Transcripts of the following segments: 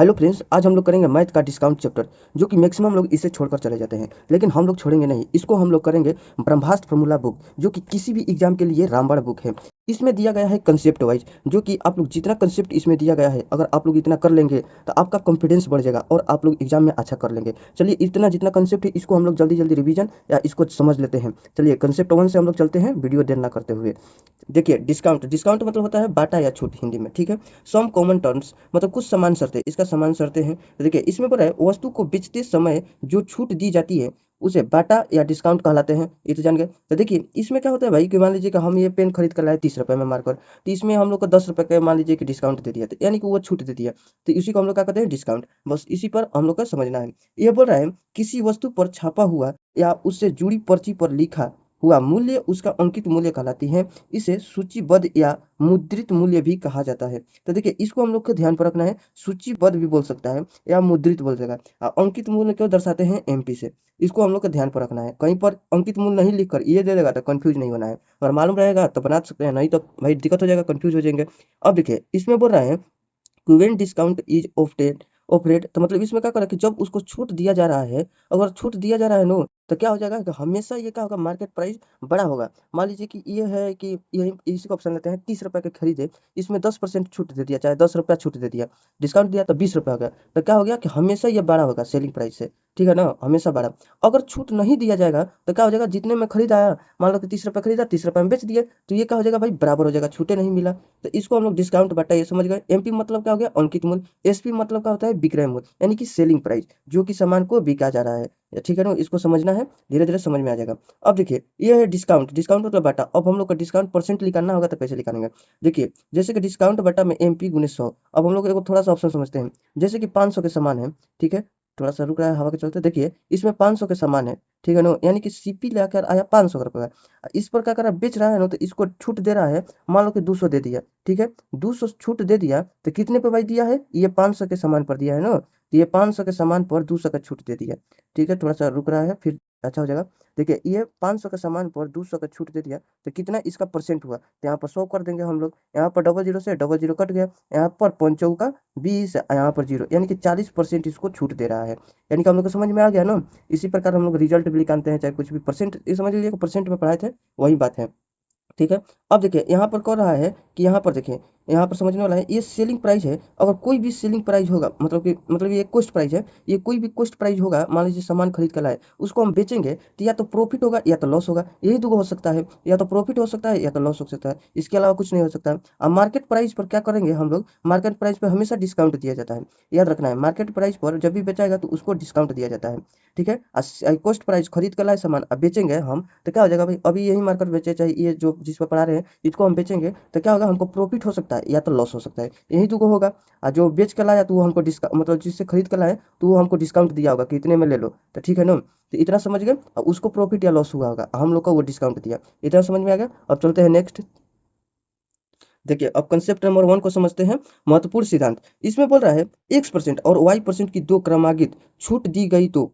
Hello friends, आज हम लोग करेंगे मैथ का डिस्काउंट चैप्टर। जो कि मैक्सिमम लोग इसे छोड़कर चले जाते हैं, लेकिन हम लोग छोड़ेंगे नहीं। इसको हम लोग करेंगे ब्रह्मास्त्र फॉर्मूला बुक, जो कि किसी भी एग्जाम के लिए रामबाण बुक है। इसमें दिया गया है कंसेप्ट वाइज, जो कि आप लोग जितना कंसेप्ट इसमें दिया गया है, अगर आप लोग इतना कर लेंगे तो आपका कॉन्फिडेंस बढ़ जाएगा और आप लोग एग्जाम में अच्छा कर लेंगे। चलिए, इतना जितना कंसेप्ट है इसको हम लोग जल्दी जल्दी रिवीजन या इसको समझ लेते हैं। चलिए कंसेप्ट वन से हम लोग चलते हैं, वीडियो देर ना करते हुए। देखिए, डिस्काउंट डिस्काउंट मतलब होता है बाटा या छूट हिंदी में, ठीक है। सम कॉमन टर्म्स मतलब कुछ समान शर्तें, इसका समान शर्तें हैं। तो देखिए, इसमें बोला है वस्तु को बेचते समय जो छूट दी जाती है उसे बाटा या डिस्काउंट कहलाते हैं। ये तो जान गए। तो देखिए, इसमें क्या होता है भाई कि मान लीजिए कि हम ये पेन खरीद कर लाए 30 रुपए में मार्कर, तो इसमें हम लोग को 10 रुपए का मान लीजिए कि डिस्काउंट दे दिया, तो यानी कि वो छूट दे दिया। तो इसी को हम लोग क्या कहते हैं, डिस्काउंट। बस इसी पर हम लोग को समझना है। ये बोल रहा है किसी वस्तु पर छापा हुआ या उससे जुड़ी पर्ची पर लिखा हुआ मूल्य उसका अंकित मूल्य कहलाती है। इसे सूचीबद्ध या मुद्रित मूल्य भी कहा जाता है। तो देखिए, इसको हम लोग को ध्यान पर रखना है। सूचीबद्ध भी बोल सकता है या मुद्रित बोल सकता है। अंकित मूल्य क्यों दर्शाते हैं, एमपी से। इसको हम लोग को ध्यान पर रखना है। कहीं पर अंकित मूल्य नहीं लिखकर ये दे देगा तो कंफ्यूज नहीं होना है। अगर मालूम रहेगा तो बना सकते हैं, नहीं तो भाई दिक्कत हो जाएगा, कंफ्यूज हो जाएंगे। अब देखिए, इसमें बोल रहा है व्हेन डिस्काउंट इज ऑफरेड, तो मतलब इसमें क्या कर रहा है कि जब उसको छूट दिया जा रहा है, अगर छूट दिया जा रहा है नो, तो क्या हो जाएगा कि हमेशा ये क्या होगा, मार्केट प्राइस बड़ा होगा। मान लीजिए कि ये है कि यही इसी को ऑप्शन लेते हैं, 30 रुपए के खरीदे, इसमें 10% छूट दे दिया, चाहे 10 रुपया छूट दे दिया, डिस्काउंट दिया तो 20 रुपया हो गया। तो क्या हो गया कि हमेशा ये बड़ा होगा सेलिंग प्राइस से, ठीक है ना, हमेशा बड़ा। अगर छूट नहीं दिया जाएगा तो क्या हो जाएगा, जितने में खरीदाया, मान लो कि 30 रुपये खरीदा, 30 रुपये में बेच दिए, तो ये क्या हो जाएगा भाई, बराबर हो जाएगा, छूटे नहीं मिला। तो इसको हम लोग डिस्काउंट बटा ये समझ गए। एमपी मतलब क्या हो गया, अंकित मूल्य। एसपी मतलब क्या होता है, विक्रय मूल्य, यानी कि सेलिंग प्राइस, जो कि सामान को बिका जा रहा है। ठीक है ना, इसको समझना है, धीरे धीरे समझ में आ जाएगा। अब देखिए, ये है डिस्काउंट, डिस्काउंट मतलब बटा। अब हम लोग का डिस्काउंट परसेंट निकालना होगा तो कैसे निकालेंगे। देखिए, जैसे कि डिस्काउंट बटा में एमपी गुने 100। अब हम लोग एगो थोड़ा सा ऑप्शन समझते हैं। जैसे कि 500 के समान है, ठीक है, थोड़ा सा रुक रहा है हवा के चलते। देखिए, इसमें 500 के समान है, ठीक है ना, यानी कि सीपी लेकर आया 500 रुपये का। इस पर क्या कर रहा है, बेच रहा है ना, तो इसको छूट दे रहा है। मान लो कि 200 दे दिया, ठीक है, 200 छूट दे दिया, तो कितने पे भाई दिया है, ये 500 के सामान पर दिया है ना, तो ये 500 के सामान पर 200 का छूट दे दिया। ठीक है, थोड़ा सा रुक रहा है, फिर अच्छा हो जाएगा। देखिए, ये 500 के सामान पर 200 का छूट दे दिया, तो कितना इसका परसेंट हुआ, तो यहाँ पर 100 कर देंगे हम लोग। यहाँ पर डबल जीरो से डबल जीरो कट गया, यहाँ पर पंचों का 20, यहाँ पर जीरो, यानी कि 40% इसको छूट दे रहा है। यानी कि हम लोग को समझ में आ गया ना। इसी प्रकार हम लोग रिजल्ट भी निकालते हैं, चाहे कुछ भी परसेंट, ये समझ लीजिए परसेंट में पढ़ाए थे, वही बात है। ठीक है। अब देखिए, यहाँ पर कह रहा है कि यहाँ पर देखिए, यहाँ पर समझने वाला है, ये सेलिंग प्राइस है। अगर कोई भी सेलिंग प्राइस होगा, मतलब ये कॉस्ट प्राइस है, ये कोई भी कॉस्ट प्राइस होगा, मान लीजिए सामान खरीद कर लाए, उसको हम बेचेंगे तो या तो प्रॉफिट होगा या तो लॉस होगा। यही दो हो सकता है, या तो प्रॉफिट हो सकता है या तो लॉस हो सकता है, इसके अलावा कुछ नहीं हो सकता है। अब मार्केट प्राइस पर क्या करेंगे हम लोग, मार्केट प्राइस पर हमेशा डिस्काउंट दिया जाता है। याद रखना है, मार्केट प्राइस पर जब भी बेचाएगा तो उसको डिस्काउंट दिया जाता है। ठीक है। कॉस्ट प्राइस खरीद कर लाए सामान, अब बेचेंगे हम, तो क्या हो जाएगा भाई, अभी यही मार्केट बेचे, चाहे ये जो जिस पर पढ़ा रहे हैं इसको हम बेचेंगे, तो क्या होगा, हमको प्रॉफिट हो सकता है या तो लॉस हो सकता है, यही दुगो होगा। और जो बेच कर लाया तो वो हमको डिस्काउंट, मतलब जिससे खरीद कर लाए तो वो हमको डिस्काउंट दिया होगा कि इतने में ले लो, तो ठीक है ना। तो इतना समझ गए, और उसको प्रॉफिट या लॉस हुआ होगा, हम लोग को वो डिस्काउंट दिया। इतना समझ में आ गया। अब चलते हैं नेक्स्ट। देखिए, अब कंसेप्ट नंबर वन को समझते हैं, महत्वपूर्ण सिद्धांत। इसमें बोल रहा है X% और Y% की दो क्रमागत छूट दी गई तो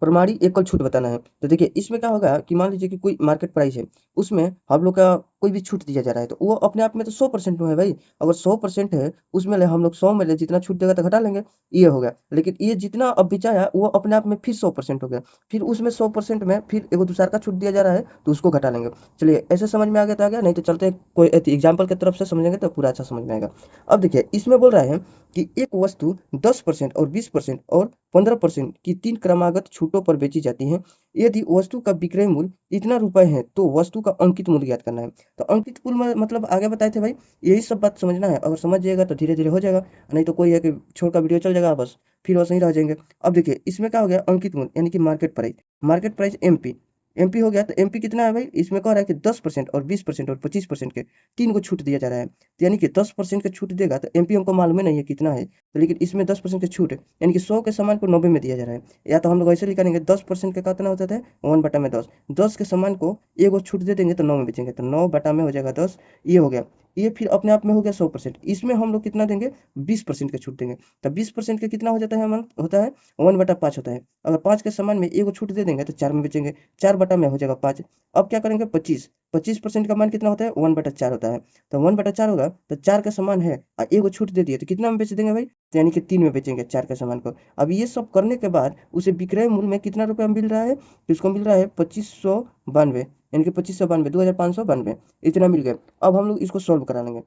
प्रमाणी एकल छूट बताना है। तो देखिए, इसमें क्या होगा कि मान लीजिए कि कोई मार्केट प्राइस है, उसमें हम लोग का कोई भी छूट दिया जा रहा है, तो वो अपने आप में तो 100% में है भाई। अगर 100% है, उसमें ले हम लोग 100 में ले, जितना छूट देगा तो घटा लेंगे, ये हो गया। लेकिन ये जितना अब बेचाया वो अपने आप में फिर 100% हो गया, फिर उसमें 100% में फिर एगो दूसरा का छूट दिया जा रहा है, तो उसको घटा लेंगे। चलिए, ऐसे समझ में आ गया तो आ गया, नहीं तो चलते हैं कोई एग्जाम्पल की तरफ से समझेंगे तो पूरा अच्छा समझ में आएगा। अब देखिए, इसमें बोल रहा है कि एक वस्तु 10% और 20% और 15% की तीन क्रमागत छूटों पर बेची जाती है। यदि वस्तु का विक्रय मूल्य इतना रुपए है तो वस्तु का अंकित मूल्य ज्ञात करना है। तो अंकित मूल्य मतलब आगे बताए थे भाई, यही सब बात समझना है। अगर समझ जाएगा तो धीरे धीरे हो जाएगा, नहीं तो कोई है कि छोड़ का वीडियो चल जाएगा बस, फिर वैसे ही रह जाएंगे। अब देखिए, इसमें क्या हो गया, अंकित मूल्य यानी कि market price, market price MP, MP हो गया। तो एमपी कितना है भाई, इसमें कह रहा है कि 10% और 20% और 25% के तीन को छूट दिया जा रहा है। तो यानी कि 10% का छूट देगा, तो एमपी हमको मालूम ही नहीं है कितना है, तो लेकिन इसमें 10% की छूट है, यानी कि 100 के सामान को 90 में दिया जा रहा है। या तो हम लोग ऐसे निकालेंगे, 10% का कितना होता है, 1/10। 10 के सामान को एगो छूट दे देंगे तो 9 में बेचेंगे, तो 9 में हो जाएगा 10, ये हो गया। ये फिर अपने आप में हो गया 100%। इसमें हम लोग कितना देंगे, 20% का छूट देंगे। तो 20% का कितना हो जाता है, होता है 1/5 होता है। अगर 5 के सामान में एगो छूट दे देंगे तो 4 में बेचेंगे, 4 बटा में हो जाएगा 5। अब क्या करेंगे, 25। 25% का मान कितना होता है 1/4 होता है। तो 1/4 होगा तो 4 का समान है एगो छूट दे दिए तो कितना में बेच देंगे भाई, तो यानी कि 3 में बेचेंगे 4 के सामान को। अब ये सब करने के बाद उसे विक्रय मूल्य में कितना रुपया मिल रहा है, तो इसको मिल रहा है 2592, यानी कि 2592 2592 इतना मिल गया। अब हम लोग इसको सॉल्व करा लेंगे।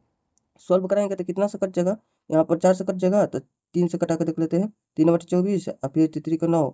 सॉल्व कराएंगे तो कितना से कट जाएगा, यहाँ पर 4 से कट जाएगा तो 3 से कटा के देख लेते हैं। 3/24 और फिर तितरी का 9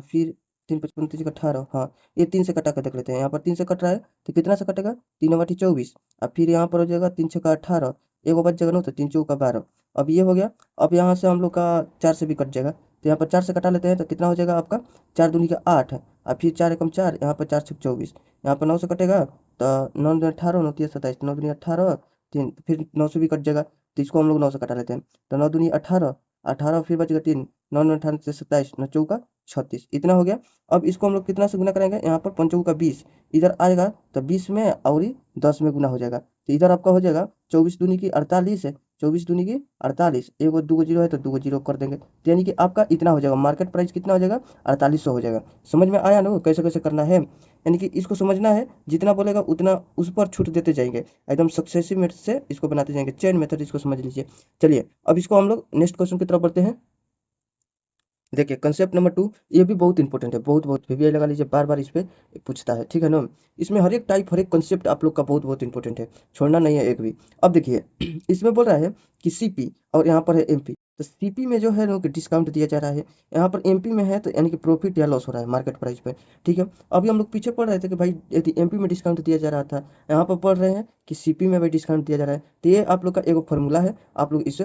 फिर 3 × 5 = 18। हाँ, ये 3 से कटा के देख लेते हैं। यहाँ पर 3 से कट रहा है तो कितना से कटेगा 3/24 और फिर यहाँ पर हो जाएगा 3 × 6 = 18, एगो बच जाएगा ना तो 3 × 4 = 12। अब ये हो गया। अब यहाँ से हम लोग का 4 से भी कट जाएगा तो यहाँ पर 4 से कटा लेते हैं तो कितना हो जाएगा आपका 4 दूनी का 8 और फिर 4 एकम 4, यहाँ पर 4 × 6 = 24, यहाँ पर 9 से कटेगा तो 9 दूनी 18, 9 × 3 = 27, 9 दूनी 18 3, फिर 9 से भी कट जाएगा तो इसको हम लोग 9 से कटा लेते हैं। तो 9 दूनी 18, 18 फिर बचेगा 3, 9 9 18 से 27, 9 चौका 36 इतना हो गया। अब इसको हम लोग कितना से गुना करेंगे, यहाँ पर 5 चौका 20 इधर आएगा तो 20 में और 10 में गुना हो जाएगा तो इधर आपका हो जाएगा 24 दूनी की 48 है, 24 दूनी की 48, एगो 2 जीरो है तो 2 जीरो कर देंगे तो यानी कि आपका इतना हो जाएगा, मार्केट प्राइस कितना हो जाएगा 4800 हो जाएगा। समझ में आया ना कैसे कैसे करना है, यानी कि इसको समझना है, जितना बोलेगा उतना उस पर छूट देते जाएंगे, एकदम सक्सेसिव मेथड से इसको बनाते जाएंगे, चेन मेथड इसको समझ लीजिए। चलिए अब इसको हम लोग नेक्स्ट क्वेश्चन की तरफ बढ़ते हैं। देखिए कंसेप्ट नंबर 2, ये भी बहुत इंपॉर्टेंट है, बहुत बहुत वीवीआई लगा लीजिए, बार बार इस पे पूछता है, ठीक है ना। इसमें हर एक टाइप हर एक कंसेप्ट आप लोग का बहुत बहुत इंपॉर्टेंट है, छोड़ना नहीं है एक भी। अब देखिए इसमें बोल रहा है कि सीपी और यहाँ पर है एमपी, तो सीपी में जो है ना कि डिस्काउंट दिया जा रहा है, यहाँ पर एमपी में है तो यानी कि प्रॉफिट या लॉस हो रहा है मार्केट प्राइस पे, ठीक है। अभी हम लोग पीछे पढ़ रहे थे कि भाई यदि एमपी में डिस्काउंट दिया जा रहा था, यहाँ पर पढ़ रहे हैं कि सीपी में भी डिस्काउंट दिया जा रहा है। तो ये आप लोग का एक फॉर्मूला है, आप लोग इसे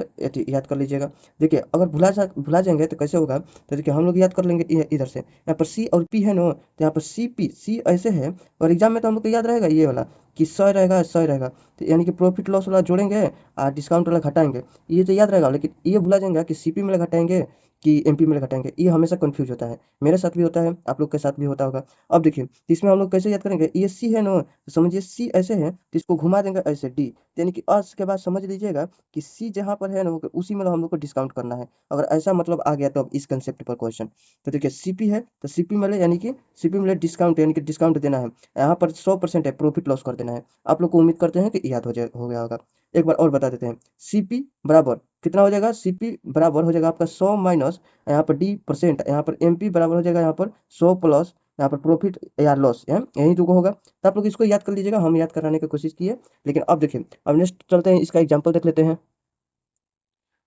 याद कर लीजिएगा। देखिए अगर भुला जाएंगे तो कैसे होगा, तो देखिए हम लोग याद कर लेंगे इधर से, यहाँ पर सी और पी है ना, तो यहाँ पर सी पी सी ऐसे है और एग्जाम में तो हम लोग को याद रहेगा ये वाला कि 100 रहेगा 100 रहेगा, तो यानी कि प्रॉफिट लॉस वाला जोड़ेंगे और डिस्काउंट वाला घटाएंगे, ये तो याद रहेगा। लेकिन ये भुला जाएंगे कि सीपी में घटाएंगे कि एमपी में घटाएंगे, ये हमेशा कंफ्यूज होता है, मेरे साथ भी होता है, आप लोग के साथ भी होता होगा। अब देखिए तो इसमें हम लोग कैसे याद करेंगे, ये सी है ना, तो समझिए सी ऐसे है तो इसको घुमा देंगे ऐसे डी, यानी कि अर्स के बाद समझ लीजिएगा कि सी जहाँ पर है ना उसी में हम लोग को डिस्काउंट करना है। अगर ऐसा मतलब आ गया तो अब इस कंसेप्ट पर क्वेश्चन, तो देखिए सीपी है तो सीपी में यानी कि सीपी में डिस्काउंट यानी कि डिस्काउंट देना है, यहाँ पर 100% है, प्रॉफिट लॉस कर देना है। आप लोग को उम्मीद करते हैं कि याद हो गया होगा। एक बार और बता देते हैं, सीपी बराबर कितना हो जाएगा, सीपी बराबर हो जाएगा आपका 100 माइनस यहाँ पर डी परसेंट, यहाँ पर एमपी बराबर हो जाएगा यहाँ पर 100 प्लस यहाँ पर प्रॉफिट या लॉस है, यही दो होगा। तो आप लोग इसको याद कर लीजिएगा, हम याद कराने की कोशिश किए। लेकिन अब देखिए अब नेक्स्ट चलते हैं, इसका एग्जाम्पल देख लेते हैं।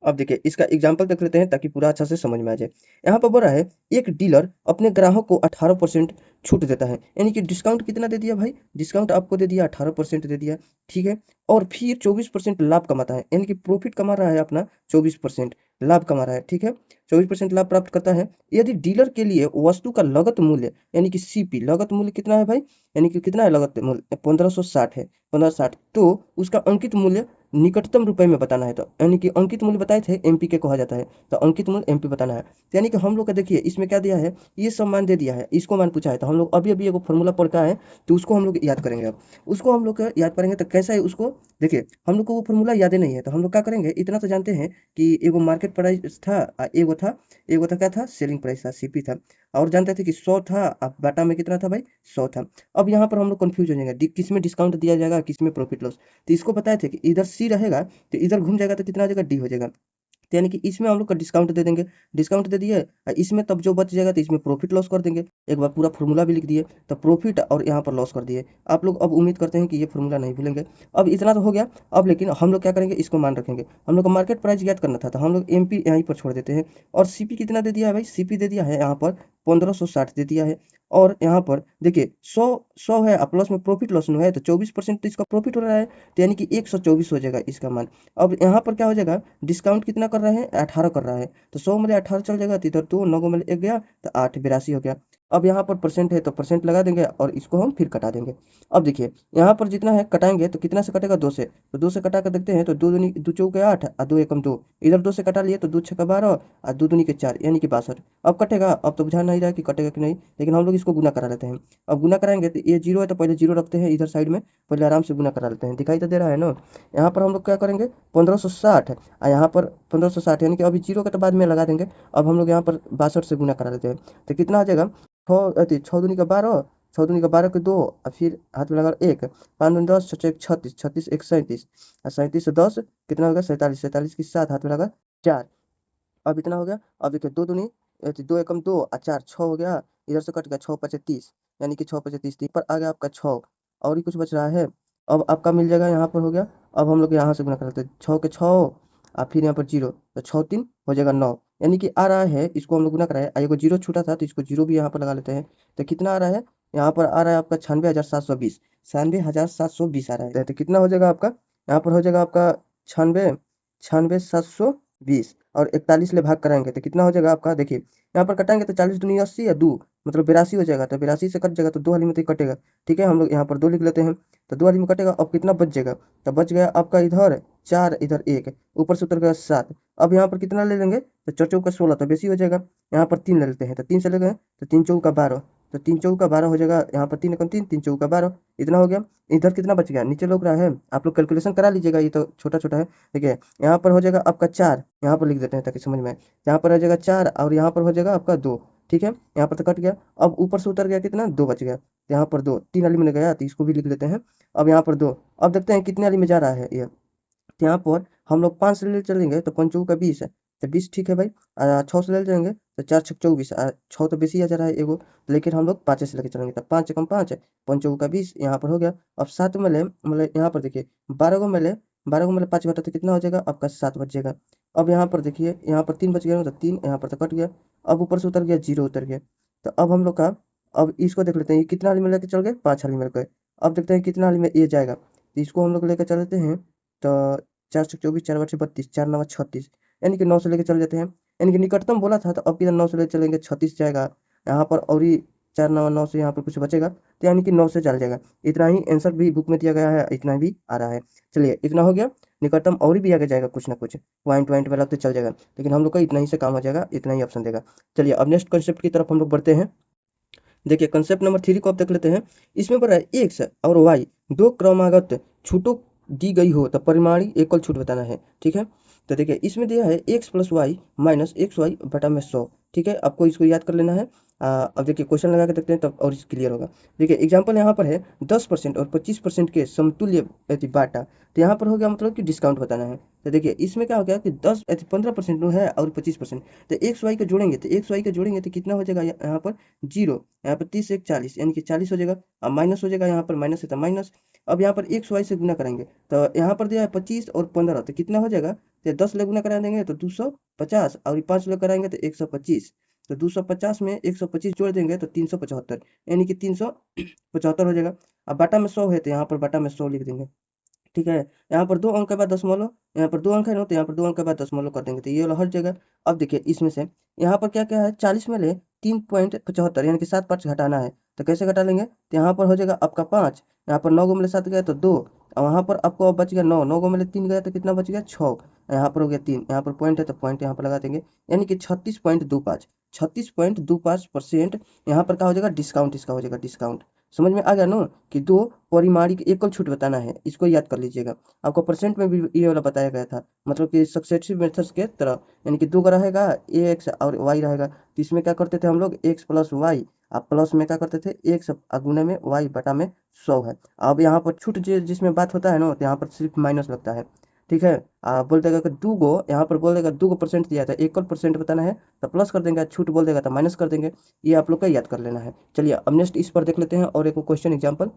अब देखिए इसका एग्जाम्पल देख लेते हैं ताकि पूरा अच्छा से समझ में आ जाए। यहाँ पर बोल रहा है एक डीलर अपने ग्राहक को 18% छूट देता है, यानी कि डिस्काउंट कितना दे दिया भाई, डिस्काउंट आपको दे दिया 18% दे दिया, ठीक है। और फिर 24% लाभ कमाता है, यानी कि प्रॉफिट कमा रहा है अपना 24% लाभ कमा रहा है, ठीक है। 24% लाभ प्राप्त करता है यदि डीलर के लिए वस्तु का लागत मूल्य यानी कि सीपी लागत मूल्य कितना है भाई, यानी कि कितना है लागत मूल्य 1560 है, 1560, तो उसका अंकित मूल्य निकटतम रुपए में बताना है, तो यानी कि अंकित मूल्य बताए थे एमपी के कहा जाता है, तो अंकित मूल्य एमपी बताना है। तो यानी कि हम लोग का देखिए इसमें क्या दिया है, ये सब मान दे दिया है, इसको मान पूछा है, तो हम लोग अभी अभी एक फॉर्मूला पढ़ का है तो उसको हम लोग याद करेंगे। अब उसको हम लोग याद करेंगे तो कैसा है उसको, देखिए हम लोग को वो फॉर्मूला याद नहीं है तो हम लोग क्या करेंगे, इतना तो जानते हैं कि एगो मार्केट प्राइस था, एगो था क्या था, सेलिंग प्राइस था, सीपी था, और जानते थे कि 100 था, अब बाटा में कितना था भाई 100 था। अब यहाँ पर हम लोग कंफ्यूज हो जाएंगे किस में डिस्काउंट दिया जाएगा किस में प्रॉफिट लॉस, तो इसको बताए थे कि इधर सी रहेगा तो इधर घूम जाएगा तो कितना हो जाएगा डी हो जाएगा, तो यानी कि इसमें हम लोग का डिस्काउंट दे देंगे, डिस्काउंट दे दिए इसमें तब जो बच जाएगा तो इसमें प्रॉफिट लॉस कर देंगे, एक बार पूरा फॉर्मूला भी लिख दिए तो प्रॉफिट और यहाँ पर लॉस कर दिए। आप लोग अब उम्मीद करते हैं कि ये फॉर्मूला नहीं भूलेंगे। अब इतना तो हो गया, अब लेकिन हम लोग क्या करेंगे, इसको मान रखेंगे, हम लोग को मार्केट प्राइस याद करना था तो हम लोग एमपी यहीं पर छोड़ देते हैं। और सीपी कितना दे दिया है भाई, सीपी दे दिया है यहाँ पर 1560 दे दिया है, और यहाँ पर देखिए 100 है प्लस में प्रॉफिट लॉस है तो 24% तो इसका प्रॉफिट हो रहा है, तो यानी कि 124 हो जाएगा इसका मान। अब यहाँ पर क्या हो जाएगा, डिस्काउंट कितना कर रहे हैं 18 कर रहा है, तो 100 में 18 चल जाएगा तो इधर 2 9 में 1 गया तो 8 82 हो गया। अब यहाँ पर परसेंट है तो परसेंट लगा देंगे और इसको हम फिर कटा देंगे। अब देखिए यहाँ पर जितना है कटाएंगे तो कितना से कटेगा 2 से, तो 2 से कटा कर देखते हैं तो 2 दूनी 2 चौके 8 और 2 एकम 2, इधर 2 से कटा लिए तो 2 छक्का 12 और 2 दूनी के 4 यानी कि 62। अब कटेगा, अब तो बुझा नहीं रहा कि कटेगा कि नहीं, लेकिन हम लोग इसको गुना करा लेते हैं। अब गुना कराएंगे तो ये जीरो है तो पहले जीरो रखते हैं इधर साइड में, पहले आराम से गुना करा लेते हैं, दिखाई तो दे रहा है ना। यहाँ पर हम लोग क्या करेंगे 1560 और यहाँ पर 1560 यानी कि अभी जीरो के तो बाद में लगा देंगे। अब हम लोग यहाँ पर 62 से गुना करा लेते हैं तो कितना आ जाएगा, छः दूनी का 12, छः दूनी का 12 के 2 और फिर हाथ में लगा 1, 5 दूनी 10, 6 1 36, 36 1 37 और 37 से 10 कितना होगा 47, 47 की 7 हाथ में लगा 4। अब इतना हो गया। अब देखिए 2 दूनी 2 एकम 2 और 4 6 हो गया। इधर से कट गया 6 5 30, यानी कि 6 5 30 पर आ गया आपका 6 और ही कुछ बच रहा है। अब आपका मिल जाएगा यहाँ पर हो गया। अब हम लोग यहाँ से गुना कर लेते हैं 6 के 6 और फिर यहाँ पर 0 तो 6 3 हो जाएगा 9, यानी कि आ रहा है इसको हम लोग गुना कराए एगो 0 छूटा था तो इसको 0 भी यहाँ पर लगा लेते हैं। तो कितना आ रहा है यहाँ पर आ रहा है आपका 96,720, 96,720 आ रहा है। तो कितना हो जाएगा आपका यहाँ पर हो जाएगा आपका 96,720 और 41 ले भाग कराएंगे तो कितना हो जाएगा आपका देखिए यहाँ पर कटाएंगे तो 40 दूनी 80 या 2 मतलब 82 हो जाएगा। तो 82 से कट जाएगा तो 2 हाली में तो कटेगा। ठीक है, हम लोग यहाँ पर 2 लिख लेते हैं तो 2 हाली में कटेगा। अब कितना बच जाएगा तो बच गया आपका इधर 4 इधर 1 ऊपर से उतर गया 7। अब यहाँ पर कितना ले लेंगे तो 4 चौका 16 तो बेसी हो जाएगा। यहाँ पर 3 ले लेते हैं तो 3 से ले गए तो 3 चौका 12 तो 3 चौका 12 हो जाएगा। यहाँ पर 3 एकम 3 3 चौका 12 इतना हो गया। इधर कितना बच गया नीचे लोग रहा है, आप लोग कैलकुलेशन करा लीजिएगा, ये तो छोटा छोटा है। देखिए यहाँ पर हो जाएगा आपका 4, यहाँ पर लिख देते हैं ताकि समझ में आए। यहाँ पर हो जाएगा 4 और यहाँ पर हो जाएगा आपका 2। ठीक है, यहाँ पर तो कट गया। अब ऊपर से उतर गया कितना 2 बच गया। यहाँ पर 2 3 वाली में गया तो इसको भी लिख लेते हैं। अब यहाँ पर 2, अब देखते हैं कितने वाली में जा रहा है ये। तो यहाँ पर हम लोग 5 से ले चलेंगे तो 5 का 20 है तो 20 ठीक है भाई। 6 से ले जाएंगे तो 4 6 24, 6 तो बेसी आ जा रहा है एगो, लेकिन हम लोग 5 से लेके चलेंगे तो 5 एकम 5 है 5 का 20 यहाँ पर हो गया। अब 7 में ले मतलब यहाँ पर देखिए 12 को में ले 12 को में ले 5 घटा तो कितना हो जाएगा आपका 7 बच जाएगा। अब यहाँ पर देखिए यहाँ पर 3 बच गया तो 3 यहाँ पर तो कट गया। अब ऊपर से उतर गया 0 उतर गया। तो अब हम लोग का अब इसको देख लेते हैं ये कितना हाली में लेके चल गए 5 हाली में लेके गए। अब देखते हैं कितना हाली में ये जाएगा तो इसको हम लोग लेकर चलते हैं। तो 4 से 24 4 8 से 32 4 9 36, यानी कि 9 से लेकर चले जाते हैं। यानी कि निकटतम बोला था तो अब किधर 9 से लेकर चलेंगे 36 जाएगा। यहाँ पर और ही 4 9 9 से यहाँ पर कुछ बचेगा तो यानी कि 9 से चल जाएगा। इतना ही आंसर भी बुक में दिया गया है, इतना भी आ रहा है। चलिए इतना हो गया। निकटतम और भी आगे जाएगा कुछ ना कुछ पॉइंट वाइंट वाला तो चल जाएगा, लेकिन हम लोग का इतना ही से काम हो जाएगा, इतना ही ऑप्शन देगा। चलिए अब नेक्स्ट कॉन्सेप्ट की तरफ हम लोग बढ़ते हैं। देखिए कंसेप्ट नंबर 3 को आप देख लेते हैं। इसमें बोल रहा है एक्स और वाई दो क्रमागत छूटों दी गई हो तो परिमाणी एकल छूट बताना है। ठीक है, तो देखिए इसमें दिया है X plus Y minus X Y बटा में 100। ठीक है, आपको इसको याद कर लेना है। अब देखिए क्वेश्चन लगा के देखते हैं तब और क्लियर होगा। देखिए एग्जांपल यहाँ पर है 10% और 25% के समतुल्य बाटा, तो यहाँ पर हो गया मतलब कि डिस्काउंट बताना है। तो देखिए इसमें क्या हो गया कि 15% है और 25%, तो एक्स वाई को जोड़ेंगे तो एक्स वाई को जोड़ेंगे तो कितना हो जाएगा यहाँ पर 0, यहाँ पर 30 एक 40 यानी कि 40 हो जाएगा। अब माइनस हो जाएगा, यहाँ पर माइनस है तो माइनस। अब यहाँ पर एक्स वाई से गुना करेंगे तो यहाँ पर दिया है 25 और 15 तो कितना हो जाएगा, तो 10 ले गुना करा देंगे तो 250 और 5 ले कराएंगे तो 125। तो 250 में 125 जोड़ देंगे तो 375, यानी कि 375 हो जाएगा। अब बाटा में 100 है तो यहाँ पर बाटा में 100 लिख देंगे। ठीक है, यहाँ पर 2 अंक के बाद दशमलव, यहाँ पर 2 अंक है ना तो यहाँ पर 2 अंक के बाद दशमलव कर देंगे तो ये वाला हट जाएगा। अब देखिए इसमें से यहाँ पर क्या क्या है 40 में ले 3.75 यानी कि 7 5 घटाना है तो कैसे घटा लेंगे, तो यहाँ पर हो जाएगा आपका 5, यहाँ पर 9 को मिले 7 गया तो 2 और वहाँ पर आपको अब बच गया 9, 9 को मिले 3 गया तो कितना बच गया 6, यहाँ पर हो गया 3, यहाँ पर पॉइंट है तो पॉइंट यहाँ पर लगा देंगे, यानी कि 36.25% यहाँ पर क्या हो जाएगा डिस्काउंट, इसका हो जाएगा डिस्काउंट। समझ में आ गया ना कि दो परिमाणिक एकल छूट बताना है, इसको याद कर लीजिएगा। आपको परसेंट में भी ये वाला बताया गया था, मतलब कि सक्सेसिव मेथड्स के तरह, यानी कि दो का रहेगा ए एक्स और वाई रहेगा तो इसमें क्या करते थे हम लोग एक्स प्लस वाई, अब प्लस में क्या करते थे एक्स गुने में वाई बटा में 100 है। अब यहाँ पर छूट जिसमें बात होता है ना तो यहाँ पर सिर्फ माइनस लगता है। ठीक है, बोल देगा कि दो गो, यहाँ पर बोल देगा 2% दिया था एकल परसेंट बताना है तो प्लस कर देंगे, छूट बोल देगा तो माइनस कर देंगे। ये आप लोग का याद कर लेना है। चलिए अब नेक्स्ट इस पर देख लेते हैं और एक क्वेश्चन एग्जाम्पल।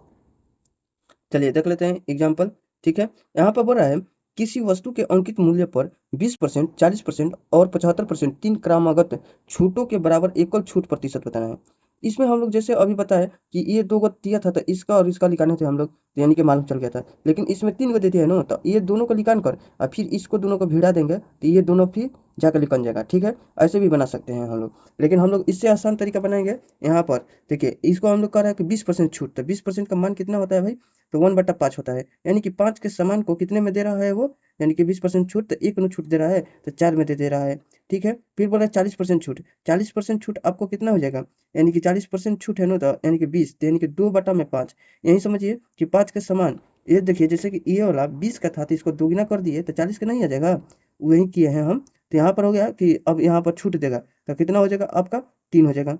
चलिए देख लेते हैं एग्जाम्पल। ठीक है, यहाँ पर बोल रहा है किसी वस्तु के अंकित मूल्य पर 20%, 40% और 75% तीन क्रमागत छूटों के बराबर एकल छूट प्रतिशत बताना है। इसमें हम लोग जैसे अभी बताया कि ये 2 गो दिया था तो इसका और इसका लिखाने थे हम लोग, तो यानी कि मालूम चल गया था। लेकिन इसमें 3 गो देते हैं ना तो ये दोनों को लिखान कर और फिर इसको दोनों को भिड़ा देंगे तो ये दोनों फिर जाकर लिखन जाएगा। ठीक है, ऐसे भी बना सकते हैं हम लोग, लेकिन हम लोग इससे आसान तरीका बनाएंगे। यहाँ पर देखिए इसको हम लोग कर रहे हैं कि 20% छूट, तो 20% का मान कितना होता है भाई, तो 1/5 होता है, यानी कि 5 के सामान को कितने में दे रहा है वो, यानी कि 20% छूट तो 1 में छूट दे रहा है तो 4 में दे रहा है। ठीक है, फिर बोला 40% छूट, 40% छूट आपको कितना हो जाएगा, यानी कि 40% छूट है ना तो यानी कि 20, तो यानी कि 2/5। यही समझिए कि 5 के समान, ये देखिए जैसे कि ये वाला 20 का था तो इसको दोगुना कर दिए तो 40 का नहीं आ जाएगा, वही किए हैं हम। तो यहाँ पर हो गया कि अब यहाँ पर छूट देगा तो कितना हो जाएगा आपका 3 हो जाएगा।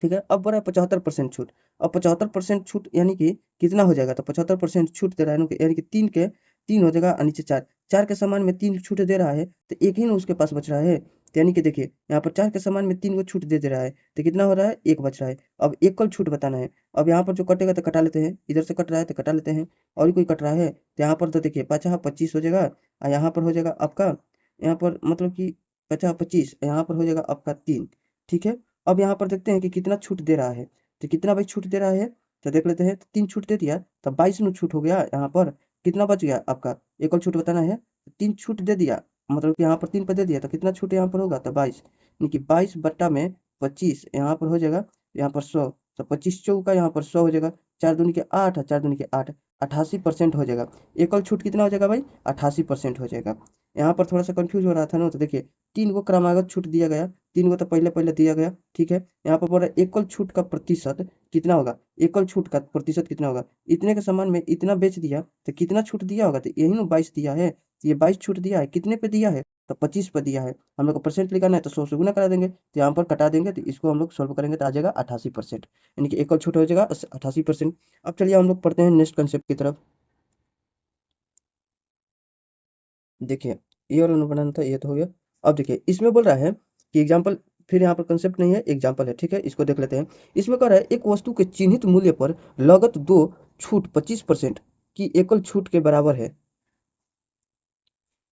ठीक है। अब बोला है 75% छूट। अब 75% छूट यानी कि कितना हो जाएगा, तो 75% छूट दे रहा है यानी कि तीन के तीन हो जाएगा और नीचे चार, चार के सामान में तीन छूट दे रहा है तो एक ही ना उसके पास बच रहा है। तो यानी कि देखिए यहाँ पर चार के सामान में तीन को छूट दे रहा है तो कितना हो रहा है, एक बच रहा है। अब एक कल छूट बताना है। अब यहाँ पर जो कटेगा तो कटा लेते हैं, इधर से कट रहा है तो कटा लेते हैं, और भी कोई कट रहा है तो यहाँ पर तो देखिए 50 25 हो जाएगा और यहाँ पर हो जाएगा आपका, यहाँ पर मतलब कि 50 25 यहाँ पर हो जाएगा आपका तीन। ठीक है। अब यहाँ पर देखते हैं कि कितना छूट दे रहा है, तो कितना भाई छूट दे रहा है, तो देख लेते हैं। तो तीन छूट दे दिया तो 22 नु छूट हो गया। यहाँ पर कितना बच गया आपका, एक और छूट बताना है। तीन छूट दे दिया मतलब कि यहाँ पर तीन पे दे दिया तो कितना छूट यहाँ पर होगा, तो 22 यानी कि 22/25 यहाँ पर हो जाएगा, यहाँ पर 100, तो 25 चौका यहाँ पर 100 हो जाएगा। चार दूनी के 8 चार दूनी के 8, 88% हो जाएगा। एक और छूट कितना हो जाएगा भाई, 88% हो जाएगा। यहाँ पर थोड़ा सा कंफ्यूज हो रहा था ना, तो देखिए तीन को क्रमागत छूट दिया गया, तीन को तो पहले पहले दिया गया। ठीक है। यहाँ पर बोल रहा है एकल छूट का प्रतिशत कितना होगा, एकल छूट का प्रतिशत कितना होगा, इतने के सामान में इतना बेच दिया तो कितना छूट दिया होगा, तो यही ना 22 दिया है। ये 22 छूट दिया है, कितने पे दिया है, तो 25 पे दिया है। हम लोग को परसेंट निकालना है तो 100 से गुना करा देंगे, तो यहाँ पर कटा देंगे तो इसको हम लोग सॉल्व करेंगे तो आ जाएगा 88%, यानी कि एकल छूट हो जाएगा 88%। अब चलिए हम लोग पढ़ते हैं नेक्स्ट कंसेप्ट की तरफ। देखिए ये वाला नोट बनाना था, ये तो हो गया। अब देखिए इसमें बोल रहा है कि एग्जाम्पल, फिर यहाँ पर कंसेप्ट नहीं है, एग्जाम्पल है। ठीक है, इसको देख लेते हैं। इसमें कह रहा है एक वस्तु के चिन्हित मूल्य पर लगत दो छूट 25% की एकल छूट के बराबर है।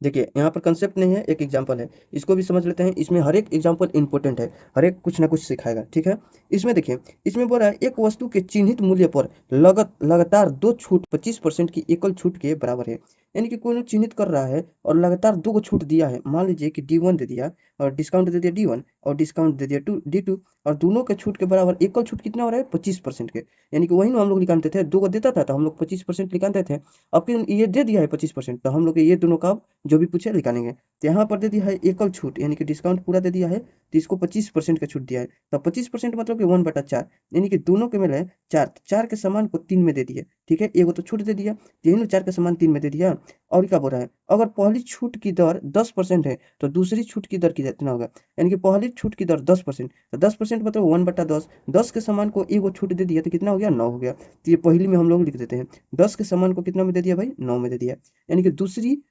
देखिए यहाँ पर कंसेप्ट नहीं है, एक एग्जाम्पल है, इसको भी समझ लेते हैं। इसमें हर एक एग्जाम्पल इंपॉर्टेंट है, हर एक कुछ ना कुछ सिखाएगा। ठीक है। इसमें देखिए, इसमें बोल रहा है एक वस्तु के चिन्हित मूल्य पर लगातार दो छूट 25% की एकल छूट के बराबर है। यानी कि कोई चिन्हित कर रहा है और लगातार दो को छूट दिया है। मान लीजिए कि D1 दे दिया और डिस्काउंट दे दिया D1 और डिस्काउंट दे दिया D2, और दोनों के छूट के बराबर एकल छूट कितना हो रहा है, 25% के। यानी कि वही ना हम लोग निकालते थे, दो को देता था तो हम लोग 25% निकालते थे। अब फिर ये दे दिया है 25%, तो हम लोग ये दोनों का जो भी पूछे निकालेंगे। तो यहाँ पर दे दिया है एकल छूट यानी कि डिस्काउंट पूरा दे दिया है, तो इसको 25% का छूट दिया है। तो 25% मतलब कि 1/4, यानी कि दोनों के मिले चार, चार के सामान को तीन में दे दिया। ठीक है, एगो तो छूट दे दिया, तीनों चार के सामान तीन में दे दिया। और क्या बोल रहा है, अगर पहली छूट की दर 10% है तो दूसरी छूट की दर कितना होगा, यानी कि पहली छूट की दर 10%, तो 10% मतलब 1/10, 10 के सामान को एगो छूट दे दिया तो कितना हो गया, 9 हो गया। तो ये पहली में हम लोग लिख देते हैं, 10 के सामान को कितना में दे दिया भाई, 9 में दे दिया। यानी कि दूसरी,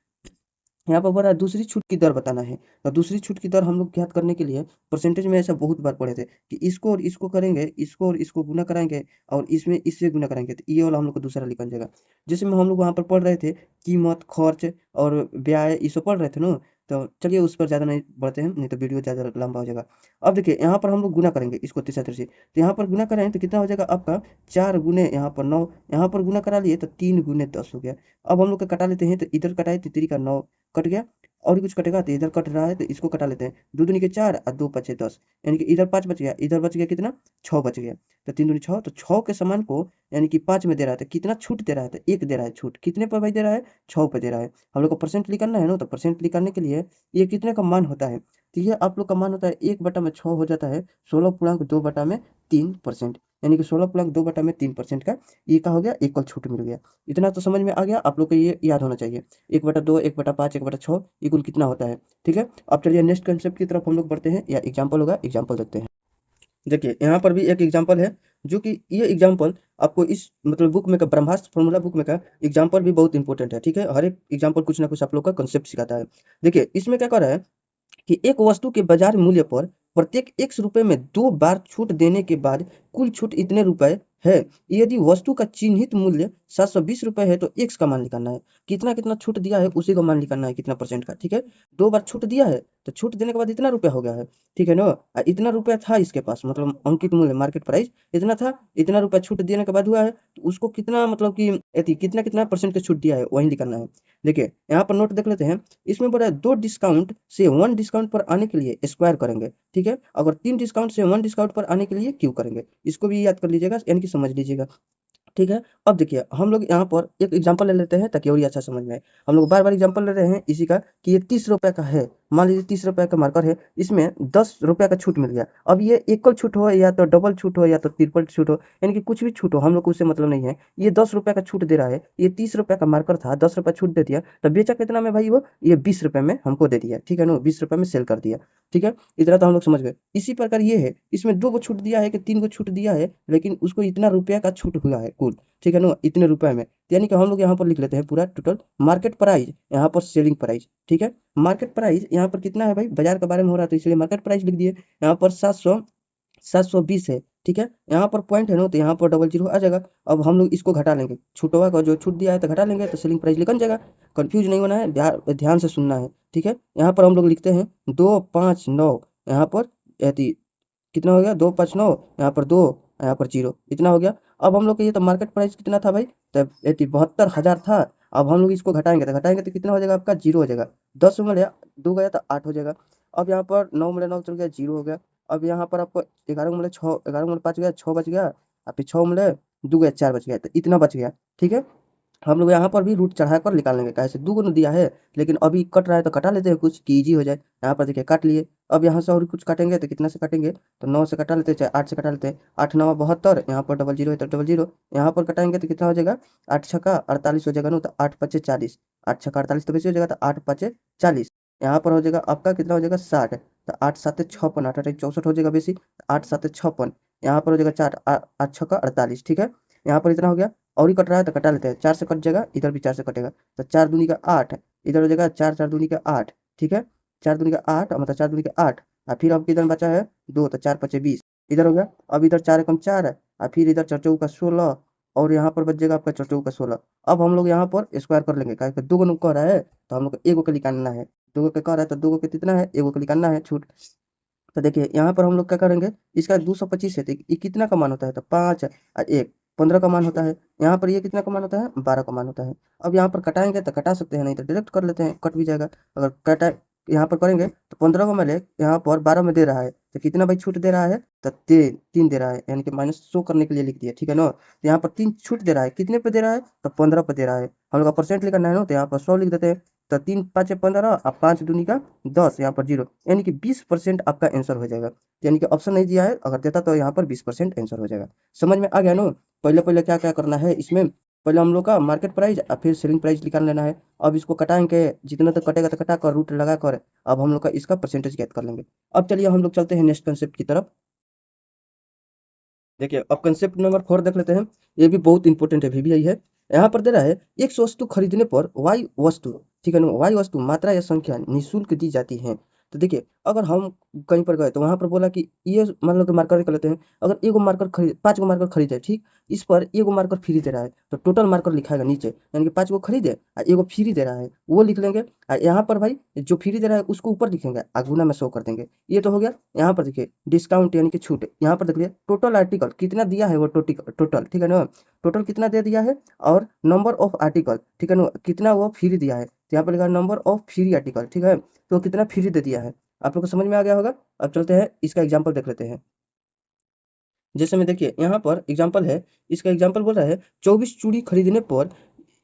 यहाँ पर बोल रहा है दूसरी छूट की दर बताना है। तो दूसरी छूट की दर हम लोग ज्ञात करने के लिए परसेंटेज में ऐसा बहुत बार पढ़े थे कि इसको और इसको करेंगे, इसको और इसको गुना कराएंगे और इसमें इससे गुना कराएंगे, तो ये वाला हम लोग को दूसरा निकल जाएगा। जैसे में हम लोग वहाँ पर पढ़ रहे थे कीमत, खर्च और ब्याज, ये सब पढ़ रहे थे ना। तो चलिए उस पर ज़्यादा नहीं बढ़ते हैं, नहीं तो वीडियो ज़्यादा लंबा हो जाएगा। अब देखिए यहाँ पर हम लोग गुना करेंगे इसको तीसरा से, तो यहाँ पर गुना करें तो कितना हो जाएगा आपका, 4 गुने यहाँ पर 9, यहाँ पर गुना करा लिए तो 3 गुने 10 हो गया। अब हम लोग का कटा लेते हैं, तो इधर कटाए तो 3 का 9 कट गया, और भी कुछ कटेगा तो इधर कट रहा है तो इसको कटा लेते हैं। दो दूनी के 4 और 2 पचे 10, यानी कि इधर 5 बच गया, इधर बच गया कितना, 6 बच गया। तो 3 दूनी 6, तो 6 के समान को यानी कि 5 में दे रहा है तो कितना छूट दे रहा है, तो 1 दे रहा है छूट। कितने पर भाई दे रहा है, 6 पे दे रहा है। हम लोग को परसेंट निकालना है ना, तो परसेंट निकालने के लिए ये कितने का मान होता है, तो ये आप लोग का मान होता है 1/6 हो जाता है 16.2/3%, यानी कि 16.2/3% का ये का हो गया, एकल छूट मिल गया। इतना तो समझ में आ गया आप लोग को, ये याद होना चाहिए। 1/2, 1/5, 1/6 ये कुल कितना होता है। ठीक है। अब चलिए नेक्स्ट कंसेप्ट की तरफ हम लोग बढ़ते हैं, या एग्जाम्पल होगा, एग्जाम्पल देखते हैं। देखिए यहाँ पर भी एक एग्जाम्पल है, जो कि ये एग्जाम्पल आपको इस मतलब बुक में का ब्रह्मास्त्र फॉर्मूला बुक में का एग्जाम्पल भी बहुत इंपॉर्टेंट है। ठीक है, हर एक एग्जाम्पल कुछ ना कुछ आप लोग का कंसेप्ट सिखाता है। देखिए इसमें क्या कर रहा है कि एक वस्तु के बाजार मूल्य पर प्रत्येक x रुपए में 2 बार छूट देने के बाद कुल छूट इतने रुपए है। यदि वस्तु का चिन्हित मूल्य 720 रुपए है तो x का मान निकालना है। कितना कितना छूट दिया है उसी का मान निकालना है, कितना परसेंट का। ठीक है, 2 बार छूट दिया है तो छूट देने के बाद इतना रुपया हो गया है। ठीक है ना, इतना रुपया था इसके पास, मतलब अंकित मूल्य मार्केट प्राइस इतना था, इतना रुपया छूट देने के बाद हुआ है, तो उसको कितना मतलब कि कितना कितना परसेंट का छूट दिया है वही निकालना है। देखिए यहाँ पर नोट देख लेते हैं। इसमें बोला है 2 डिस्काउंट से 1 डिस्काउंट पर आने के लिए स्क्वायर करेंगे। ठीक है, अगर 3 डिस्काउंट से 1 डिस्काउंट पर आने के लिए क्यों करेंगे, इसको भी याद कर लीजिएगा, यानी कि समझ लीजिएगा। ठीक है। अब देखिए हम लोग यहाँ पर एक एग्जांपल ले लेते हैं ताकि और ही अच्छा समझ में आए। हम लोग बार बार एग्जांपल ले रहे हैं इसी का, कि ये 30 रुपए का है। मान लीजिए 30 रुपए का मार्कर है, इसमें 10 रुपए का छूट मिल गया। अब ये एकल छूट हो या तो डबल छूट हो या तो ट्रिपल छूट हो, यानी कि कुछ भी छूट हो, हम लोग को उससे मतलब नहीं है। ये 10 रुपए का छूट दे रहा है, ये 30 रुपए का मार्कर था, 10 रुपए छूट दे दिया, तो बेचा कितना में भाई वो, ये 20 रुपए में हमको दे दिया। ठीक है ना, 20 रुपए में सेल कर दिया। ठीक है, इतना तो हम लोग समझ गए। इसी प्रकार ये है, इसमें 2 को छूट दिया है कि 3 को छूट दिया है, लेकिन उसको इतना रुपया का छूट हुआ है कुल, ठीक है ना? इतने रुपए में। यानी कि हम लोग यहाँ पर लिख लेते हैं पूरा टोटल मार्केट प्राइस, यहाँ पर सेलिंग प्राइस, ठीक है? मार्केट प्राइस यहाँ पर कितना है भाई? बाजार के बारे में हो रहा है तो इसलिए मार्केट प्राइस लिख दिए। यहाँ पर 720 है, ठीक है? यहाँ पर पॉइंट है ना, तो यहाँ पर डबल जीरो आ जाएगा। अब हम लोग इसको घटा लेंगे, छूटवा का जो छूट दिया है तो घटा लेंगे, तो सेलिंग प्राइस निकल जाएगा। कंफ्यूज नहीं होना है, ध्यान से सुनना है, ठीक है? यहाँ पर हम लोग लिखते हैं 259, यहाँ पर यदि कितना हो गया 259, यहाँ पर 2, यहाँ पर 0, इतना हो गया। अब हम लोग का ये तो मार्केट प्राइस कितना था भाई? तब 72,000 था। अब हम लोग इसको घटाएंगे तो कितना हो जाएगा आपका? 0 हो जाएगा। 10 में गया 2 गया तो 8 हो जाएगा। अब यहाँ पर 9 में 9 चल गया, 0 हो गया। अब यहाँ पर आपको 11 में 6, 11 में 5 गया, 6 बच गया। और फिर 6 में 2 गया, 4 बच गया, तो इतना बच गया, ठीक है? हम लोग यहाँ पर भी रूट चढ़ाकर निकाल लेंगे, कैसे? दुगुना दिया है, लेकिन अभी कट रहा है तो कटा लेते हैं कुछ कि इजी हो जाए। यहाँ पर देखिए काट लिए। अब यहाँ से और कुछ काटेंगे तो कितना से काटेंगे? तो 9 से कटा लेते हैं, चाहे 8 से कटा लेते हैं। 8 9 72, यहाँ पर डबल जीरो है तो डबल जीरो, यहाँ पर कटाएंगे तो कितना हो जाएगा? 8 छक्का 48 हो जाएगा ना, तो 8 पचे 40, 8 छक्का 48 तो बेसी हो जाएगा, तो 8 पचे 40। यहाँ पर हो जाएगा आपका कितना हो जाएगा? 60, तो 8 7 56, 8 8 64 हो जाएगा बेसी, 8 7 56। यहाँ पर हो जाएगा 4, 8 छक्का 48, ठीक है? यहाँ पर इतना हो गया। और ही कट रहा है तो कटा लेते हैं, 4 से कट जाएगा, इधर भी 4 से कटेगा, तो 4 दूनी का 8, इधर हो जाएगा 4 4 दूनी का 8, ठीक है? 4 दूनी का 8 मतलब 4 दूनी का 8। और फिर अब किधर बचा है? 2, तो 4 पचे 20, इधर हो गया। अब इधर 4 एकम 4 है, और फिर इधर 4 चौका 16, और यहाँ पर बच जाएगा आपका 4 चौका 16। अब हम लोग यहाँ पर स्क्वायर कर लेंगे, क्या दो गो कह रहा है तो हम लोग को एगो का निकालना है। दो गो का कह रहा है तो दो गो का कितना है? एगो का निकालना है छूट। तो देखिए यहाँ पर हम लोग क्या करेंगे, इसका 225 है तो ये कितना का मान होता है? तो 5 और 1 15 का मान होता है। यहाँ पर ये कितना का मान होता है? 12 का मान होता है। अब यहाँ पर कटाएंगे तो कटा सकते हैं, नहीं तो डायरेक्ट कर लेते हैं, कट भी जाएगा। अगर कटा यहाँ पर करेंगे तो 15 को मैं ले, यहाँ पर 12 में दे रहा है तो कितना भाई छूट दे रहा है? तो 3 दे रहा है, यानी कि माइनस शो करने के लिए लिख दिया, ठीक है ना? तो यहाँ पर 3 छूट दे रहा है, कितने पे दे रहा है? तो 15 पे दे रहा है। हम लोग का परसेंट लिखना है ना, तो यहाँ पर 100 लिख देते हैं। तो 3 5 15 और 5 दूनी का 10, यहाँ पर 0, यानी कि 20% आपका आंसर हो जाएगा। यानी कि ऑप्शन नहीं दिया है, अगर देता तो यहाँ पर 20% आंसर हो जाएगा। समझ में आ गया ना? पहले पहले क्या क्या करना है इसमें? पहले हम लोग का मार्केट प्राइस और फिर सेलिंग प्राइस निकाल लेना है। अब इसको कटाएंगे, जितना तक कटेगा तो कटा कर रूट लगा कर अब हम लोग का इसका परसेंटेज ज्ञात कर लेंगे। अब चलिए हम लोग चलते हैं नेक्स्ट कंसेप्ट की तरफ। देखिए अब कंसेप्ट नंबर 4 देख लेते हैं। ये भी बहुत इंपॉर्टेंट है, वीवीआई है। यहाँ पर दे रहा है एक वस्तु खरीदने पर वाई वस्तु, ठीक है ना? वाई वस्तु मात्रा या संख्या निःशुल्क दी जाती है। तो देखिए अगर हम कहीं पर गए तो वहां पर बोला कि ये मान लो कि मार्कर कर लेते हैं। अगर एगो मार्कर खरीद 5 गो मार्कर खरीदे, ठीक, इस पर एगो मार्कर फ्री दे रहा है तो टोटल मार्कर लिखाएगा नीचे, यानी कि 5 गो खरीदे और एगो फ्री दे रहा है वो लिख लेंगे। और यहाँ पर भाई जो फ्री दे रहा है उसको ऊपर लिखेंगे और गुना में शो कर देंगे। ये तो हो गया। यहाँ पर देखिए डिस्काउंट यानी कि छूट, यहाँ पर देखिए टोटल आर्टिकल कितना दिया है वो टोटल, ठीक है ना? टोटल कितना दे दिया है, और नंबर ऑफ आर्टिकल, ठीक है ना, कितना वो फ्री दिया है, तो यहाँ पर लिखा है नंबर ऑफ फ्री आर्टिकल, ठीक है? तो कितना फ्री दे दिया है, आप लोग को समझ में आ गया होगा। अब चलते हैं इसका एग्जाम्पल देख लेते हैं। जैसे में देखिए यहाँ पर एग्जाम्पल है, इसका एग्जाम्पल बोल रहा है 24 चूड़ी खरीदने पर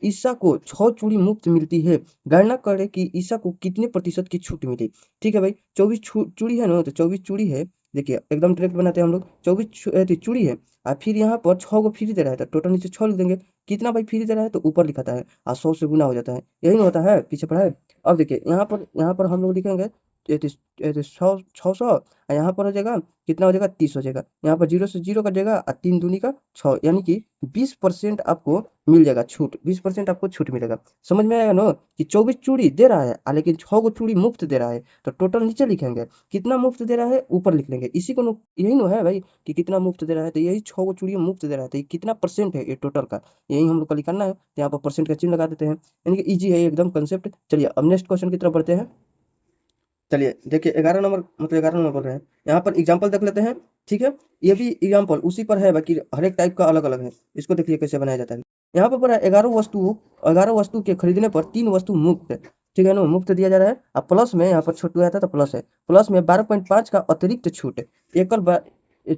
ईसा को 6 चूड़ी मुफ्त मिलती है। गणना करें कि ईसा को कितने प्रतिशत की छूट मिली। ठीक है भाई, 24 चूड़ी है ना, तो 24 चूड़ी है। देखिए एकदम डायरेक्ट बनाते हैं हम लोग। 24 चूड़ी है और फिर यहाँ पर 6 को फ्री दे रहा है तो टोटल नीचे 6 लिख देंगे। कितना भाई फ्री दे रहा है तो ऊपर लिखाता है और 100 से गुना हो जाता है, यही ना होता है, पीछे पढ़ा है। अब देखिए यहाँ पर हम लोग लिखेंगे 600, और यहाँ पर हो जाएगा कितना हो जाएगा 30 हो जाएगा। यहाँ पर 0 से 0 कटेगा और 3 दूनी का 6, यानी कि 20% आपको मिल जाएगा छूट, 20% आपको छूट मिलेगा। समझ में आएगा ना कि 24 चूड़ी दे रहा है लेकिन 6 को चूड़ी मुफ्त दे रहा है, तो टोटल नीचे लिखेंगे, कितना मुफ्त दे रहा है ऊपर लिख लेंगे। इसी को यही ना है भाई कि कितना मुफ्त दे रहा है, तो यही 6 को चूड़ी मुफ्त दे रहा है, तो ये कितना परसेंट है ये टोटल का, यही हम लोग का निकालना है। तो यहाँ पर परसेंट का चिन्ह लगा देते हैं, यानी कि ईजी है एकदम कंसेप्ट। चलिए अब नेक्स्ट क्वेश्चन की तरफ बढ़ते हैं। चलिए देखिए 11 नंबर, मतलब 11 नंबर बोल रहे हैं, यहाँ पर एग्जाम्पल देख लेते हैं। ठीक है, ये भी एग्जाम्पल उसी पर है, बाकी हर एक टाइप का अलग अलग है। इसको देखिए कैसे बनाया जाता है। यहाँ पर पूरा 11 वस्तु के खरीदने पर 3 वस्तु मुफ्त, ठीक है ना, मुफ्त दिया जा रहा है। अब प्लस में यहाँ पर छूट आया था तो प्लस है, प्लस में 12.5 का अतिरिक्त छूट,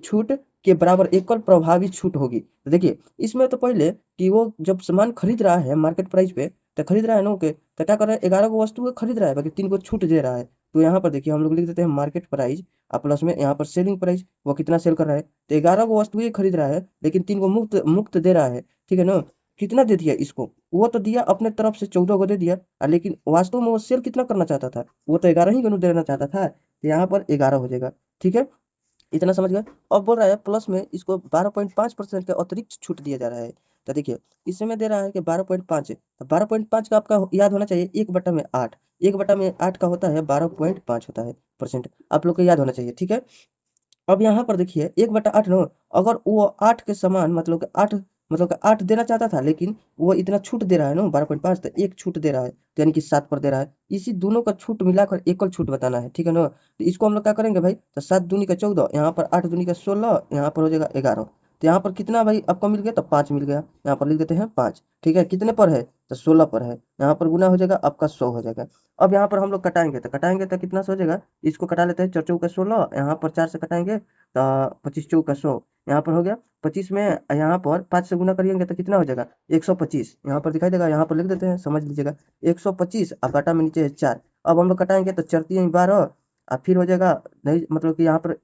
छूट के बराबर एकल प्रभावी छूट होगी। तो देखिए इसमें तो पहले कि वो जब सामान खरीद रहा है मार्केट प्राइस पे, तो खरीद रहा है ना, ओके, तो क्या कर रहा है 11 को वस्तु को खरीद रहा है, बाकी 3 को छूट दे रहा है। तो यहाँ पर देखिए हम लोग लिख देते हैं मार्केट प्राइस और प्लस में यहाँ पर सेलिंग प्राइस, वो कितना सेल कर रहा है, तो 11 को वस्तु ये खरीद रहा है लेकिन 3 को मुफ्त मुफ्त दे रहा है, ठीक है ना? कितना दे दिया इसको, वो तो दिया अपने तरफ से 14 को दे दिया, लेकिन वास्तव में वो सेल कितना करना चाहता था, वो तो 11 ही को देना चाहता था, तो यहाँ पर 11 हो जाएगा। ठीक है, इतना समझ गए। अब बोल रहा है प्लस में इसको 12.5% का अतिरिक्त छूट दिया जा रहा है। तो देखिए इसमें दे रहा है कि 12.5 है, तो 12.5 का आपका याद होना चाहिए 1/8। 1/8 का होता है 12.5 होता है परसेंट, आप लोग को याद होना चाहिए, ठीक है। अब यहाँ पर देखिए 1/8 नो, अगर वो 8 के समान मतलब कि 8 मतलब कि 8 देना चाहता था, लेकिन वो इतना छूट दे रहा है ना 12.5, तो एक छूट दे रहा है, तो यानी कि 7 पर दे रहा है। इसी दोनों का छूट मिलाकर एकल छूट बताना है, ठीक है ना। तो इसको हम लोग क्या करेंगे भाई, तो 7 दूनी का 14, यहाँ पर 8 दूनी का 16, यहाँ पर हो जाएगा 11। तो यहाँ पर कितना भाई आपको मिल गया, तो 5 मिल गया, यहाँ पर लिख देते हैं 5, ठीक है। कितने पर है, तो 16 पर है, यहाँ पर गुना हो जाएगा आपका 100 हो जाएगा। अब यहाँ पर हम लोग कटाएंगे तो कितना सो हो जाएगा, इसको कटा लेते हैं, 4 चौका 16, यहाँ पर 4 से कटाएंगे तो 25 चौका 100, यहाँ पर हो गया 25 में, यहाँ पर 5 से गुना करिएंगे तो कितना हो जाएगा 125, यहाँ पर दिखाई देगा, यहाँ पर लिख देते हैं, समझ लीजिएगा 125। अब काटा में नीचे है 4, अब हम लोग कटाएंगे तो 4 3 12, और फिर हो जाएगा नहीं मतलब कि यहाँ पर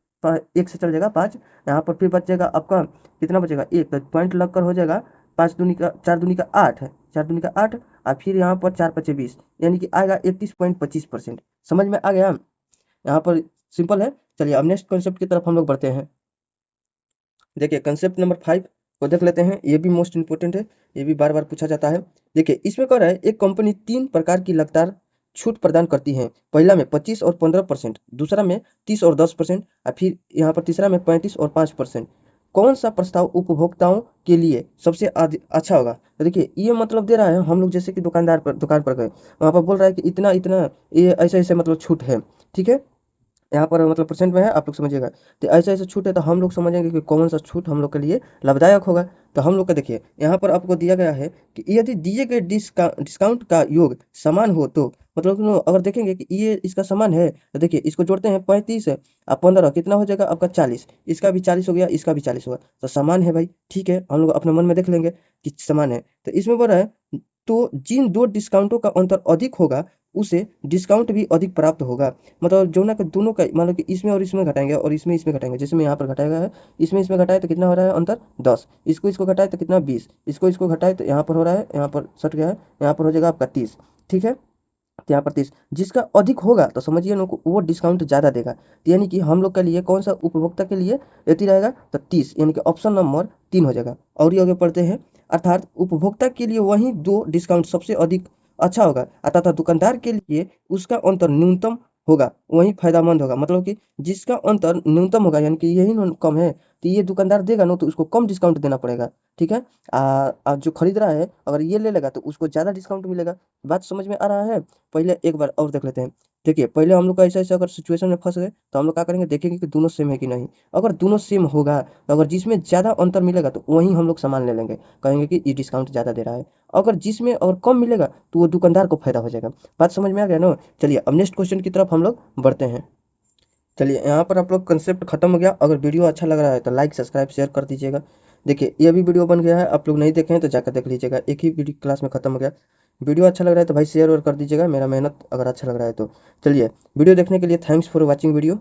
1 से चल जाएगा 5, यहाँ पर फिर बच जाएगा आपका कितना बचेगा 1, तो पॉइंट लगकर हो जाएगा 5 दूनी का 4 दूनी का 8 है, 4 दूनी का 8, और फिर यहाँ पर 4 पचे 20, यानी कि आएगा 31.25%। समझ में आ गया, यहाँ पर सिंपल है। चलिए अब नेक्स्ट कॉन्सेप्ट की तरफ हम लोग बढ़ते हैं। देखिए कंसेप्ट नंबर 5 को देख लेते हैं, ये भी मोस्ट इंपॉर्टेंट है, ये भी बार बार पूछा जाता है। देखिए इसमें कह रहा है एक कंपनी 3 प्रकार की लगातार छूट प्रदान करती है। पहला में 25 और 15%, दूसरा में 30 और 10%, और फिर यहाँ पर तीसरा में 35 और 5%। कौन सा प्रस्ताव उपभोक्ताओं के लिए सबसे अच्छा होगा। तो देखिए ये मतलब दे रहा है, हम लोग जैसे कि दुकान पर गए, वहाँ पर बोल रहा है कि इतना इतना ये ऐसे ऐसे मतलब छूट है, ठीक है। यहाँ पर मतलब परसेंट में है, आप लोग समझिएगा। तो ऐसा ऐसा छूट है, तो हम लोग समझेंगे कि कौन सा छूट हम लोग के लिए लाभदायक होगा। तो हम लोग का देखिए यहाँ पर आपको दिया गया है कि यदि दिए गए डिस्काउंट का योग समान हो तो मतलब अगर देखेंगे कि ये इसका समान है, तो देखिए इसको जोड़ते हैं 35 और 15 कितना हो जाएगा आपका 40, इसका भी 40 हो गया, इसका भी 40 होगा, तो समान है भाई, ठीक है। हम लोग अपने मन में देख लेंगे कि समान है। तो इसमें बोल रहा है तो जिन दो डिस्काउंटों का अंतर अधिक होगा उसे डिस्काउंट भी अधिक प्राप्त होगा। मतलब जो ना कि दोनों का मतलब कि इसमें और इसमें घटाएंगे और इसमें इसमें घटाएंगे, जैसे मैं यहाँ पर घटाएगा है, इसमें इसमें घटाए तो कितना हो रहा है अंतर 10, इसको इसको घटाए तो कितना 20, इसको इसको घटाए तो यहाँ पर हो रहा है, यहाँ पर सट गया है, यहाँ पर हो जाएगा आपका 30, ठीक है। तो यहाँ पर 30 जिसका अधिक होगा तो समझिए ना वो डिस्काउंट ज़्यादा देगा। तो यानी कि हम लोग के लिए कौन सा उपभोक्ता के लिए यदि रहेगा तो 30, यानी कि ऑप्शन नंबर 3 हो जाएगा। और ये आगे पढ़ते हैं, अर्थात उपभोक्ता के लिए वही दो डिस्काउंट सबसे अधिक अच्छा होगा, तथा दुकानदार के लिए उसका अंतर न्यूनतम होगा वही फायदेमंद होगा। मतलब कि जिसका अंतर न्यूनतम होगा यानी कि यही कम है, तो ये दुकानदार देगा ना तो उसको कम डिस्काउंट देना पड़ेगा, ठीक है। जो खरीद रहा है अगर ये ले लेगा तो उसको ज़्यादा डिस्काउंट मिलेगा। बात समझ में आ रहा है। पहले एक बार और देख लेते हैं। देखिए पहले हम लोग का ऐसा ऐसा अगर सिचुएशन में फंस गए तो हम लोग क्या करेंगे, देखेंगे कि दोनों सेम है कि नहीं। अगर दोनों सेम होगा तो अगर जिसमें ज़्यादा अंतर मिलेगा तो वहीं हम लोग सामान ले लेंगे, कहेंगे कि ये डिस्काउंट ज़्यादा दे रहा है। अगर जिसमें और कम मिलेगा तो वो दुकानदार को फायदा हो जाएगा। बात समझ में आ गया ना। चलिए अब नेक्स्ट क्वेश्चन की तरफ हम लोग बढ़ते हैं। चलिए यहाँ पर आप लोग कंसेप्ट खत्म हो गया। अगर वीडियो अच्छा लग रहा है तो लाइक सब्सक्राइब शेयर कर दीजिएगा। देखिए ये भी वीडियो बन गया है, आप लोग नहीं देखे हैं तो जाकर देख लीजिएगा, एक ही वीडियो क्लास में खत्म हो गया। वीडियो अच्छा लग रहा है तो भाई शेयर और कर दीजिएगा, मेरा मेहनत अगर अच्छा लग रहा है तो। चलिए वीडियो देखने के लिए थैंक्स फॉर वॉचिंग वीडियो।